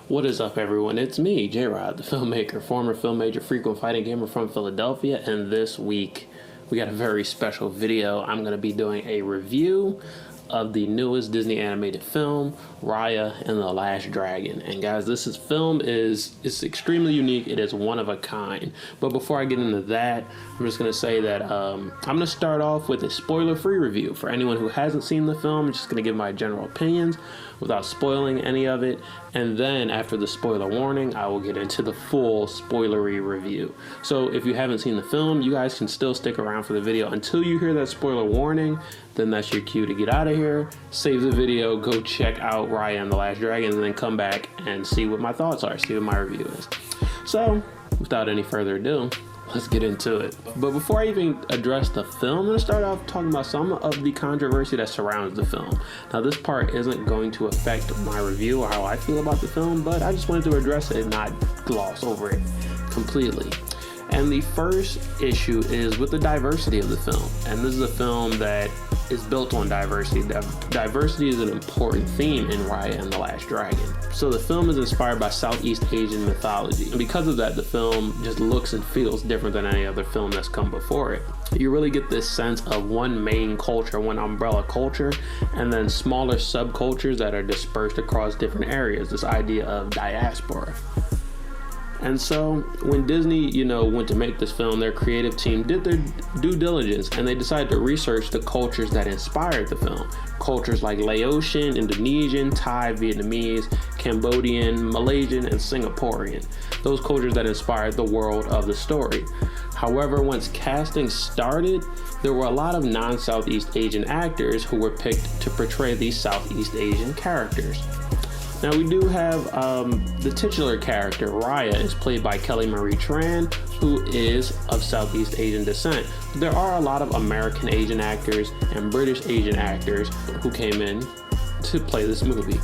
What is up, everyone? It's me, Jrod, the filmmaker, former film major, frequent fighting gamer from Philadelphia, and this week we got a very special video. I'm going to be doing a review of the newest Disney animated film, Raya and the Last Dragon. And guys, this film is extremely unique. It is one of a kind. But before I get into that, I'm just going to say that I'm going to start off with a spoiler-free review. For anyone who hasn't seen the film, I'm just going to give my general opinions without spoiling any of it. And then after the spoiler warning, I will get into the full spoilery review. So if you haven't seen the film, you guys can still stick around for the video until you hear that spoiler warning. Then that's your cue to get out of here, save the video, go check out Raya and the Last Dragon, and then come back and see what my thoughts are, see what my review is. So without any further ado, let's get into it. But before I even address the film, I'm going to start off talking about some of the controversy that surrounds the film. Now, this part isn't going to affect my review or how I feel about the film, but I just wanted to address it and not gloss over it completely. And the first issue is with the diversity of the film. And this is a film that is built on diversity. Diversity is an important theme in Raya and the Last Dragon. So the film is inspired by Southeast Asian mythology. And because of that, the film just looks and feels different than any other film that's come before it. You really get this sense of one main culture, one umbrella culture, and then smaller subcultures that are dispersed across different areas, this idea of diaspora. And so when Disney, went to make this film, their creative team did their due diligence and they decided to research the cultures that inspired the film. Cultures like Laotian, Indonesian, Thai, Vietnamese, Cambodian, Malaysian, and Singaporean. Those cultures that inspired the world of the story. However, once casting started, there were a lot of non-Southeast Asian actors who were picked to portray these Southeast Asian characters. Now we do have the titular character, Raya, is played by Kelly Marie Tran, who is of Southeast Asian descent. There are a lot of American Asian actors and British Asian actors who came in to play this movie.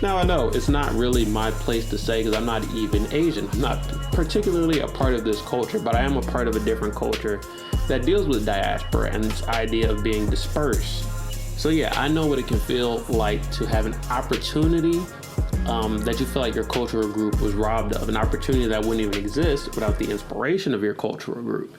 Now I know it's not really my place to say because I'm not even Asian. I'm not particularly a part of this culture, but I am a part of a different culture that deals with diaspora and this idea of being dispersed. So yeah, I know what it can feel like to have an opportunity that you feel like your cultural group was robbed of, an opportunity that wouldn't even exist without the inspiration of your cultural group.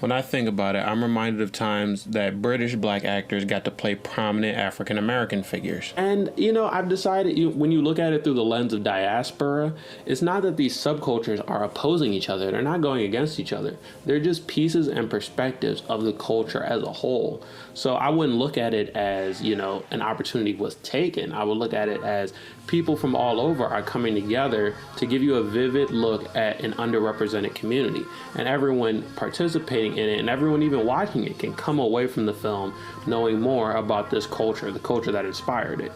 When I think about it, I'm reminded of times that British black actors got to play prominent African American figures. And, I've decided when you look at it through the lens of diaspora, it's not that these subcultures are opposing each other. They're not going against each other. They're just pieces and perspectives of the culture as a whole. So I wouldn't look at it as, an opportunity was taken. I would look at it as people from all over are coming together to give you a vivid look at an underrepresented community. And everyone participating in it and everyone even watching it can come away from the film knowing more about this culture, the culture that inspired it.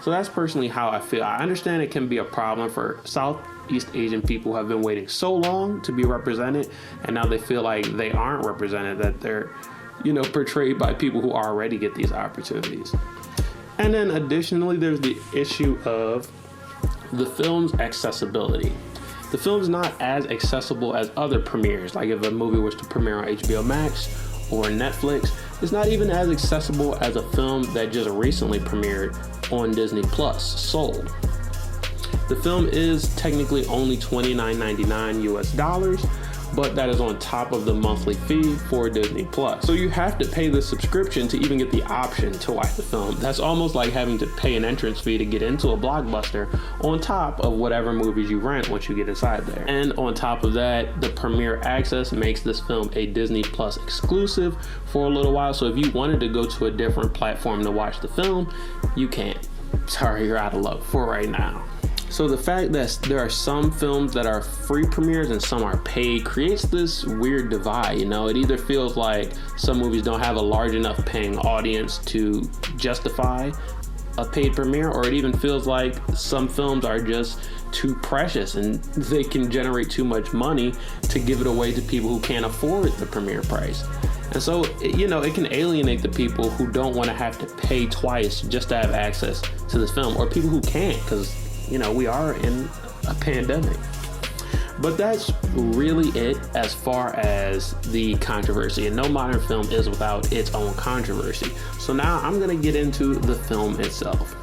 So that's personally how I feel. I understand it can be a problem for Southeast Asian people who have been waiting so long to be represented, and now they feel like they aren't represented, that they're, portrayed by people who already get these opportunities. And then additionally, there's the issue of the film's accessibility. The film's not as accessible as other premieres. Like if a movie was to premiere on HBO Max or Netflix, it's not even as accessible as a film that just recently premiered on Disney Plus, Soul. The film is technically only $29.99 US, but that is on top of the monthly fee for Disney Plus. So you have to pay the subscription to even get the option to watch the film. That's almost like having to pay an entrance fee to get into a Blockbuster on top of whatever movies you rent once you get inside there. And on top of that, the Premiere Access makes this film a Disney Plus exclusive for a little while. So if you wanted to go to a different platform to watch the film, you can't. Sorry, you're out of luck for right now. So the fact that there are some films that are free premieres and some are paid creates this weird divide. It either feels like some movies don't have a large enough paying audience to justify a paid premiere, or it even feels like some films are just too precious and they can generate too much money to give it away to people who can't afford the premiere price. And so, it can alienate the people who don't want to have to pay twice just to have access to this film, or people who can't because we are in a pandemic. But that's really it as far as the controversy, and no modern film is without its own controversy. So now I'm going to get into the film itself.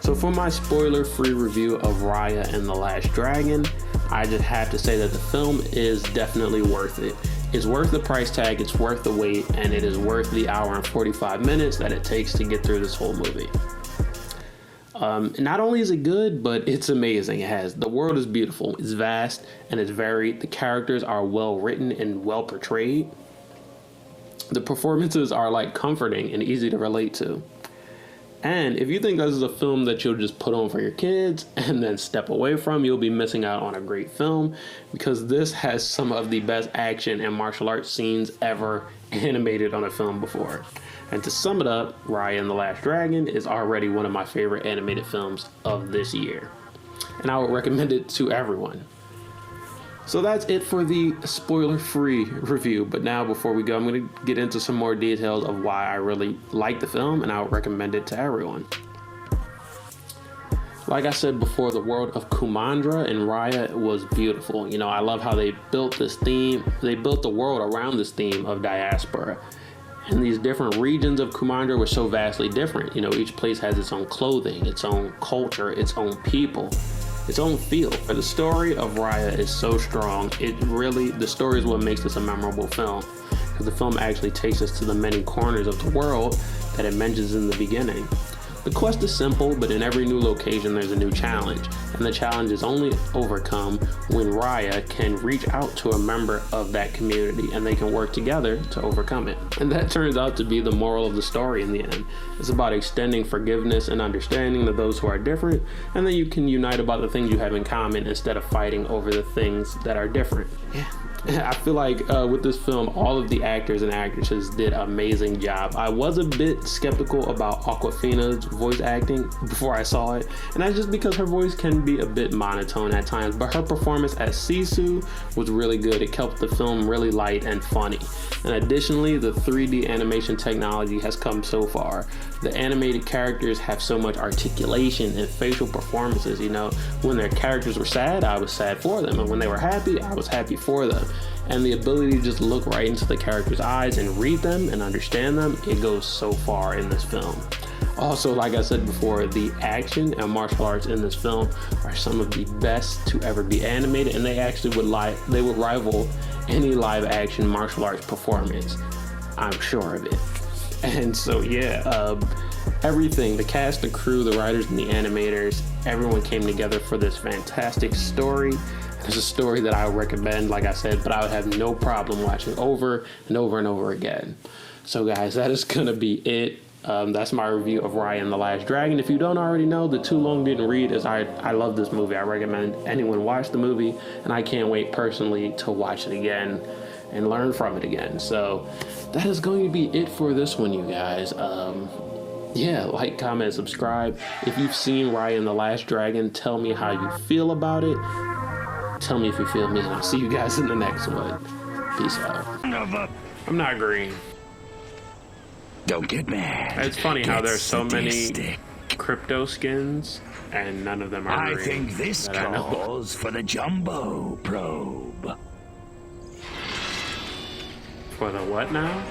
So for my spoiler-free review of Raya and the Last Dragon, I just have to say that the film is definitely worth it. It's worth the price tag, it's worth the wait, and it is worth the hour and 45 minutes that it takes to get through this whole movie. Not only is it good, but it's amazing. The world is beautiful, it's vast, and it's varied. The characters are well written and well portrayed. The performances are like comforting and easy to relate to. And if you think this is a film that you'll just put on for your kids and then step away from, you'll be missing out on a great film, because this has some of the best action and martial arts scenes ever animated on a film before. And to sum it up, Raya and the Last Dragon is already one of my favorite animated films of this year. And I would recommend it to everyone. So that's it for the spoiler-free review. But now, before we go, I'm going to get into some more details of why I really like the film, and I would recommend it to everyone. Like I said before, the world of Kumandra and Raya was beautiful. You know, I love how they built this theme. They built the world around this theme of diaspora. And these different regions of Kumandra were so vastly different. You know, each place has its own clothing, its own culture, its own people, its own feel. The story of Raya is so strong. The story is what makes this a memorable film, because the film actually takes us to the many corners of the world that it mentions in the beginning. The quest is simple, but in every new location there's a new challenge, and the challenge is only overcome when Raya can reach out to a member of that community and they can work together to overcome it. And that turns out to be the moral of the story in the end. It's about extending forgiveness and understanding to those who are different, and then you can unite about the things you have in common instead of fighting over the things that are different. Yeah. I feel like with this film, all of the actors and actresses did an amazing job. I was a bit skeptical about Awkwafina's voice acting before I saw it, and that's just because her voice can be a bit monotone at times, but her performance as Sisu was really good. It kept the film really light and funny. And additionally, the 3D animation technology has come so far. The animated characters have so much articulation and facial performances. You know, when their characters were sad, I was sad for them, and when they were happy, I was happy for them. And the ability to just look right into the characters' eyes and read them and understand them, it goes so far in this film. Also, like I said before, the action and martial arts in this film are some of the best to ever be animated, and they actually would rival any live action martial arts performance. I'm sure of it. And so yeah, everything, the cast, the crew, the writers, and the animators, everyone came together for this fantastic story. It's a story that I would recommend, like I said, but I would have no problem watching over and over and over again. So guys, that is gonna be it. That's my review of Raya and the Last Dragon. If you don't already know, the Too Long Didn't Read is I love this movie. I recommend anyone watch the movie, and I can't wait personally to watch it again and learn from it again. So that is going to be it for this one, you guys. Yeah, like, comment, subscribe. If you've seen Raya and the Last Dragon, tell me how you feel about it. Tell me if you feel me, and I'll see you guys in the next one. Peace out. I'm not green. Don't get mad. It's funny how there's so many crypto skins and none of them are green. I think this calls for the jumbo probe. For the what now?